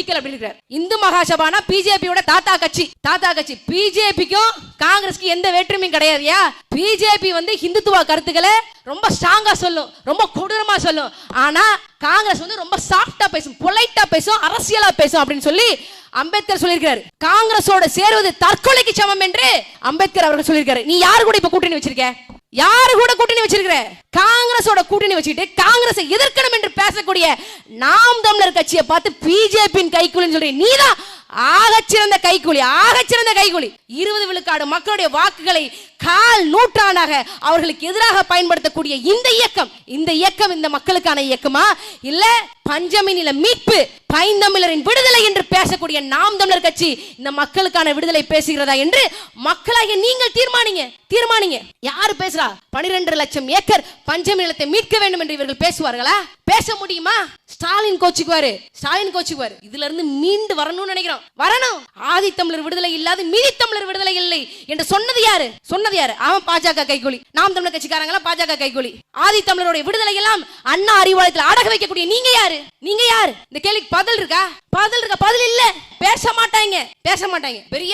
பிடிக்கல அப்படின்னு. இந்து மகாசபானா பிஜேபியோட தாத்தா கட்சி. பிஜேபிக்கும் காங்கிரஸ்க்கு எந்த வேற்றுமையும் கிடையாதுயா. பிஜேபி வந்து ஹிந்துத்துவ கருத்துக்களை ரொம்ப ஸ்ட்ராங்கா சொல்லும், ரொம்ப கொடூரமா சொல்லும். ஆனா காங்கிரஸ் வந்து ரொம்ப சாஃப்டா பேசும், பொலைட்டா பேசும், அரசியலா பேசும் அப்படின்னு சொல்லி அம்பேத்கர் சொல்லியிருக்காரு. காங்கிரஸோட சேருவது தற்கொலைக்கு சமம் என்று அம்பேத்கர் அவர்கள் சொல்லியிருக்காரு. நீ யாரு கூட இப்ப கூட்டணி வச்சிருக்க? யாரு கூட கூட்டணி வச்சிருக்கிற? காங்கிரஸோட கூட்டணி வச்சுட்டு காங்கிரஸை எதிர்க்கணும் என்று பேசக்கூடிய நாம் தமிழர் கட்சியை பார்த்து பிஜேபியின் கைக்கூலின்னு சொல்றீங்க. நீதான் ஆகச்சிறந்த கைக்கூலி. 20 விழுக்காடு மக்களுடைய வாக்குகளை கால் நூற்றாண்டாக அவர்களுக்கு எதிராக பயன்படுத்தக்கூடிய இந்த இயக்கம் இந்த மக்களுக்கான இயக்கமா, இல்ல பஞ்சமி நில மீட்பு, பைந்தமிழரின் விடுதலை என்று பேசக்கூடிய நாம் தமிழர் கட்சி இந்த மக்களுக்கான விடுதலை பேசுகிறதா என்று மக்களாகிய நீங்கள் தீர்மானிங்க. யாரு பேசுறா? 12 லட்சம் ஏக்கர் பஞ்சமி நிலத்தை மீட்க வேண்டும் என்று இவர்கள் பேசுவார்களா? பேச முடியுமா? ஸ்டாலின் கோச்சுக்குவாரு. இதுல இருந்து மீண்டு வரணும்னு நினைக்கிறோம். வரணும். ஆதித்தமிழர் விடுதலை இல்லாத மீதி தமிழர் விடுதலை இல்லை என்று சொன்னது யாரு? அவன் பாஜக கைகூலி. நாம் தமிழர் கட்சிக்காரங்களா பாஜக கைகூலி. ஆதித்தமிழருடைய விடுதலை எல்லாம் அண்ணா அறிவாலயத்தில் அடக வைக்கக்கூடிய நீங்க யாரு? இந்த கேள்விக்கு பதில் இருக்கா? பதில் இல்ல. பேச மாட்டாங்க. பெரிய